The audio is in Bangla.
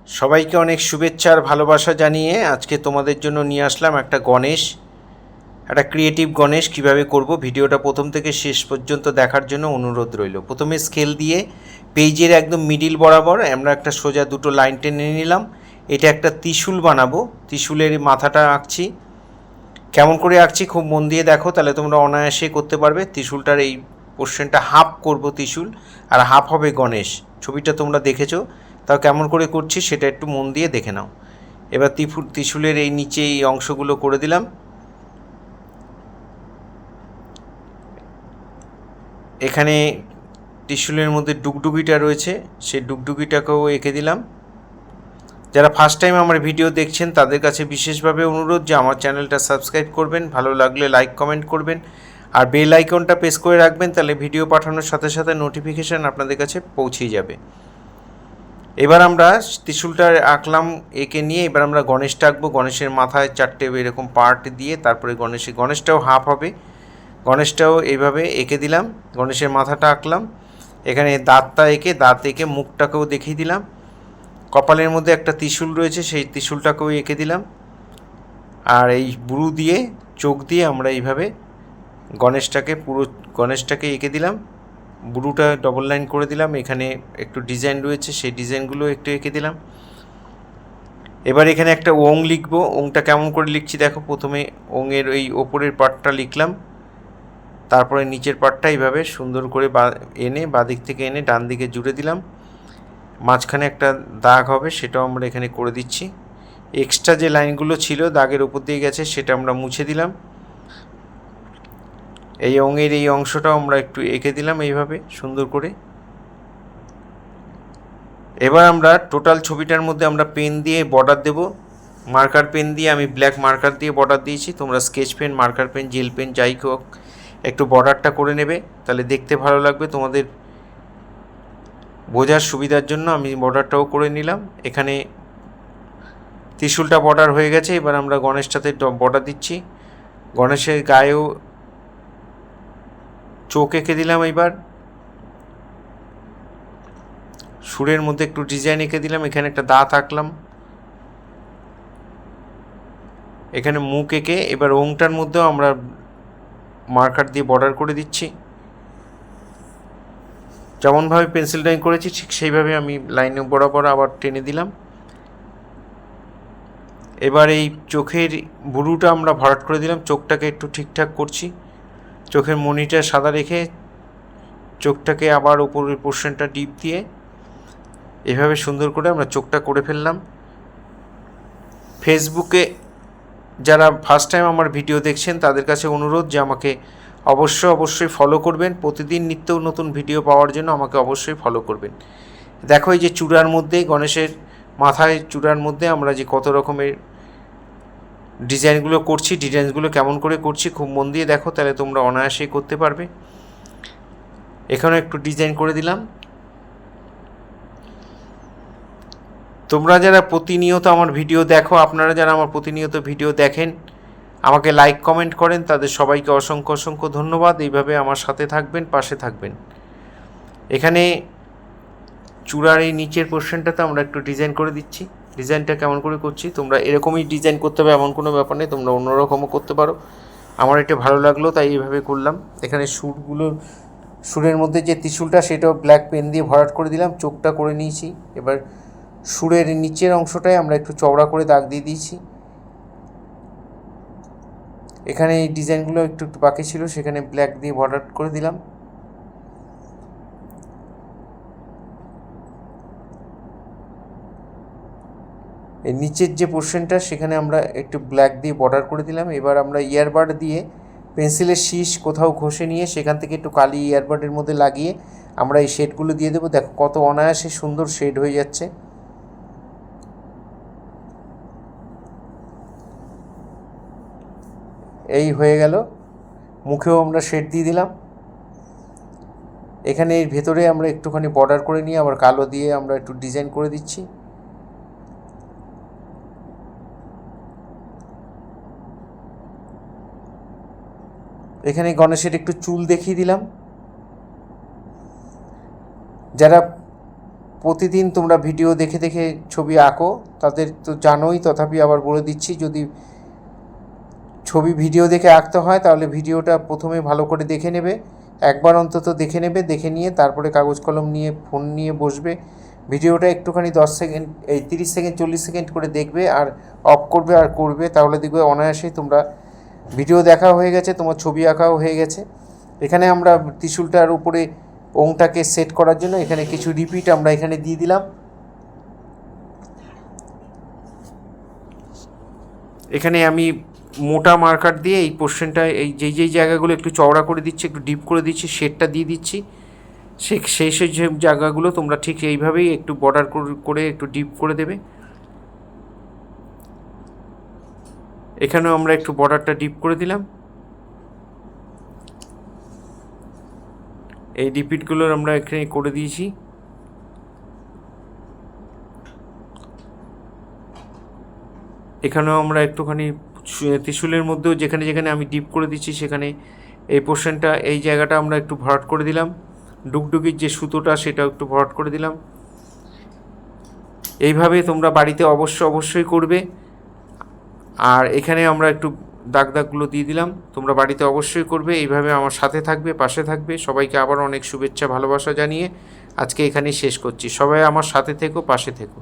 সবাইকে অনেক শুভেচ্ছা আর ভালোবাসা জানিয়ে আজকে তোমাদের জন্য নিয়ে আসলাম একটা ক্রিয়েটিভ গণেশ কিভাবে করব। ভিডিওটা প্রথম থেকে শেষ পর্যন্ত দেখার জন্য অনুরোধ রইল। প্রথমে স্কেল দিয়ে পেজের একদম মিডিল বরাবর আমরা একটা সোজা দুটো লাইন টেনে নিলাম। এটা একটা ত্রিশূল বানাবো, ত্রিশূলের মাথাটা আঁকছি। কেমন করে আঁকছি খুব মন দিয়ে দেখো, তাহলে তোমরা অনায়াসে করতে পারবে। ত্রিশূলটার এই পোর্শনটা হাফ করব ত্রিশূল, আর হাফ হবে গণেশ। ছবিটা তোমরা দেখেছো, তাও কেমন করে করছি সেটা একটু মন দিয়ে দেখে নাও। এবার ত্রিশূলের এই নিচে এই অংশগুলো করে দিলাম। এখানে ত্রিশূলের মধ্যে ডুগডুগিটা রয়েছে, সেই ডুগডুগিটাকেও এঁকে দিলাম। যারা ফার্স্ট টাইম আমার ভিডিও দেখছেন তাদের কাছে বিশেষভাবে অনুরোধ যে আমার চ্যানেলটা সাবস্ক্রাইব করবেন, ভালো লাগলে লাইক কমেন্ট করবেন, আর বেল আইকনটা প্রেস করে রাখবেন, তাহলে ভিডিও পাঠানোর সাথে সাথে নোটিফিকেশান আপনাদের কাছে পৌঁছেই যাবে। এবার আমরা ত্রিশূলটা আঁকলাম, এঁকে নিয়ে এবার আমরা গণেশটা আঁকবো। গণেশের মাথায় চারটে এরকম পার্ট দিয়ে তারপরে গণেশটাও হাফ হবে। গণেশটাও এইভাবে এঁকে দিলাম, গণেশের মাথাটা আঁকলাম। এখানে দাঁত এঁকে মুখটাকেও দেখিয়ে দিলাম। কপালের মধ্যে একটা ত্রিশূল রয়েছে, সেই ত্রিশূলটাকেও এঁকে দিলাম। আর এই বুরু দিয়ে চোখ দিয়ে আমরা এইভাবে গণেশটাকে এঁকে দিলাম। বুরুটা ডবল লাইন করে দিলাম। এখানে একটু ডিজাইন রয়েছে, সেই ডিজাইনগুলো একটু এঁকে দিলাম। এবার এখানে একটা ওং লিখবো। ওংটা কেমন করে লিখছি দেখো। প্রথমে ওংয়ের ওই ওপরের পার্টটা লিখলাম, তারপরে নিচের পার্টটা এইভাবে সুন্দর করে বাদিক থেকে এনে ডান দিকে জুড়ে দিলাম। মাঝখানে একটা দাগ হবে, সেটাও আমরা এখানে করে দিচ্ছি। এক্সট্রা যে লাইনগুলো ছিল দাগের উপর দিয়ে গেছে, সেটা আমরা মুছে দিলাম। এই অঙের এই অংশটাও আমরা একটু এঁকে দিলাম এইভাবে সুন্দর করে। এবার আমরা টোটাল ছবিটার মধ্যে আমরা পেন দিয়ে বর্ডার দেব। মার্কার পেন দিয়ে, আমি ব্ল্যাক মার্কার দিয়ে বর্ডার দিয়েছি। তোমরা sketch pen, marker pen, gel pen যাই হোক একটু বর্ডারটা করে নেবে, তাহলে দেখতে ভালো লাগবে। তোমাদের বোঝার সুবিধার জন্য আমি বর্ডারটাও করে নিলাম। এখানে ত্রিশূলটা বর্ডার হয়ে গেছে। এবার আমরা গণেশটাতে বর্ডার দিচ্ছি। গণেশের গায়েও চোখ এঁকে দিলাম। এবার সুরের মধ্যে একটু ডিজাইন এঁকে দিলাম। এখানে একটা দাঁত আঁকলাম, এখানে মুখ এঁকে এবার ওংটার মধ্যেও আমরা মার্কার দিয়ে বর্ডার করে দিচ্ছি। যেমনভাবে পেন্সিল ড্রয়িং করেছি ঠিক সেইভাবে আমি লাইনে বরাবর আবার টেনে দিলাম। এবার এই চোখের বুরুটা আমরা ভরাট করে দিলাম। চোখটাকে একটু ঠিকঠাক করছি। চোখের মনিটা সাদা রেখে চোখটাকে আবার উপরের পোর্শনটা ডিপ দিয়ে এভাবে সুন্দর করে আমরা চোখটা করে ফেললাম। ফেসবুকে যারা ফার্স্ট টাইম আমার ভিডিও দেখছেন তাদের কাছে অনুরোধ যে আমাকে অবশ্যই ফলো করবেন। প্রতিদিন নিত্য নতুন ভিডিও পাওয়ার জন্য আমাকে অবশ্যই ফলো করবেন। দেখো এই যে চূড়ার মধ্যে, গণেশের মাথায় চূড়ার মধ্যে আমরা যে কত রকমের ডিজাইনগুলো করছি, ডিজাইনগুলো কেমন করে করছি খুব মন দিয়ে দেখো, তাহলে তোমরা অনায়াসেই করতে পারবে। এখানে একটু ডিজাইন করে দিলাম। তোমরা যারা প্রতিনিয়ত আমার ভিডিও দেখো, আপনারা যারা আমার প্রতিনিয়ত ভিডিও দেখেন, আমাকে লাইক কমেন্ট করেন, তাদের সবাইকে অসংখ্য ধন্যবাদ। এইভাবে আমার সাথে থাকবেন, পাশে থাকবেন। এখানে চূড়ার এই নিচের পোর্শনটাতে আমরা একটু ডিজাইন করে দিচ্ছি। ডিজাইনটা কেমন করে করছি, তোমরা এরকমই ডিজাইন করতে হবে এমন কোনো ব্যাপার নেই, তোমরা অন্যরকমও করতে পারো। আমার এটা ভালো লাগলো তাই এইভাবে করলাম। এখানে সুরের মধ্যে যে ত্রিশূলটা সেটাও ব্ল্যাক পেন দিয়ে ভরাট করে দিলাম, চোখটা করে নিয়েছি। এবার সুরের নিচের অংশটায় আমরা একটু চওড়া করে দাগ দিয়ে দিয়েছি। এখানে এই ডিজাইনগুলো একটু বাকি ছিল, সেখানে ব্ল্যাক দিয়ে বর্ডার করে দিলাম। এই নিচের যে পোর্শনটা সেখানে আমরা একটু ব্ল্যাক দিয়ে বর্ডার করে দিলাম। এবার আমরা ইয়ারবাড দিয়ে পেন্সিলের শীষ কোথাও ঘষে নিয়ে সেখান থেকে একটু কালি ইয়ারবাডের মধ্যে লাগিয়ে আমরা এই শেডগুলো দিয়ে দেবো। দেখো কত অনায়াসে সুন্দর শেড হয়ে যাচ্ছে। এই হয়ে গেল। মুখেও আমরা শেড দিয়ে দিলাম। এখানে এর ভেতরে আমরা একটুখানি বর্ডার করে নিয়ে আবার কালো দিয়ে আমরা একটু ডিজাইন করে দিচ্ছি। এখানে গণেশের একটু চুল দেখিয়ে দিলাম। যারা প্রতিদিন তোমরা ভিডিও দেখে দেখে ছবি আঁকো, তাদের তো জানোই, তথাপি আবার বলে দিচ্ছি, যদি ছবি ভিডিও দেখে আঁকতে হয় তাহলে ভিডিওটা প্রথমে ভালো করে দেখে নেবে, একবার অন্তত দেখে নেবে, দেখে নিয়ে তারপরে কাগজ কলম নিয়ে ফোন নিয়ে বসবে, ভিডিওটা একটুখানি 10 সেকেন্ড 30 সেকেন্ড 40 সেকেন্ড করে দেখবে আর অফ করবে আর করবে, তাহলে দেখবে অনায়াসেই তোমরা ভিডিও দেখা হয়ে গেছে, তোমার ছবি আঁকাও হয়ে গেছে। এখানে আমরা ত্রিশূলটার উপরে ওংটাকে সেট করার জন্য এখানে কিছু রিপিট আমরা এখানে দিয়ে দিলাম। এখানে আমি মোটা মার্কার দিয়ে এই পোর্শনটা, এই যেই জায়গাগুলো একটু চওড়া করে দিচ্ছি, একটু ডিপ করে দিচ্ছি, শেডটা দিয়ে দিচ্ছি। সেই যে জায়গাগুলো তোমরা ঠিক এইভাবেই একটু বর্ডার করে একটু ডিপ করে দেবে। এখানেও আমরা একটু বর্ডারটা ডিপ করে দিলাম। এই রিপিটগুলো আমরা এখানে করে দিয়েছি। এখানেও আমরা একটুখানি ত্রিশূলের মধ্যেও যেখানে যেখানে আমি ডিপ করে দিচ্ছি সেখানে এই পোর্শনটা, এই জায়গাটা আমরা একটু ভরাট করে দিলাম, ডুগডুগির যে সুতোটা সেটা একটু ভরাট করে দিলাম। এইভাবে তোমরা বাড়িতে অবশ্যই করবে। আর এখানে আমরা একটু দাগগুলো দিয়ে দিলাম, তোমরা বাড়িতে অবশ্যই করবে, এইভাবে আমার সাথে থাকবে, পাশে থাকবে। সবাইকে আবার অনেক শুভেচ্ছা ভালোবাসা জানিয়ে আজকে এখানেই শেষ করছি। সবাই আমার সাথে থেকো, পাশে থেকো।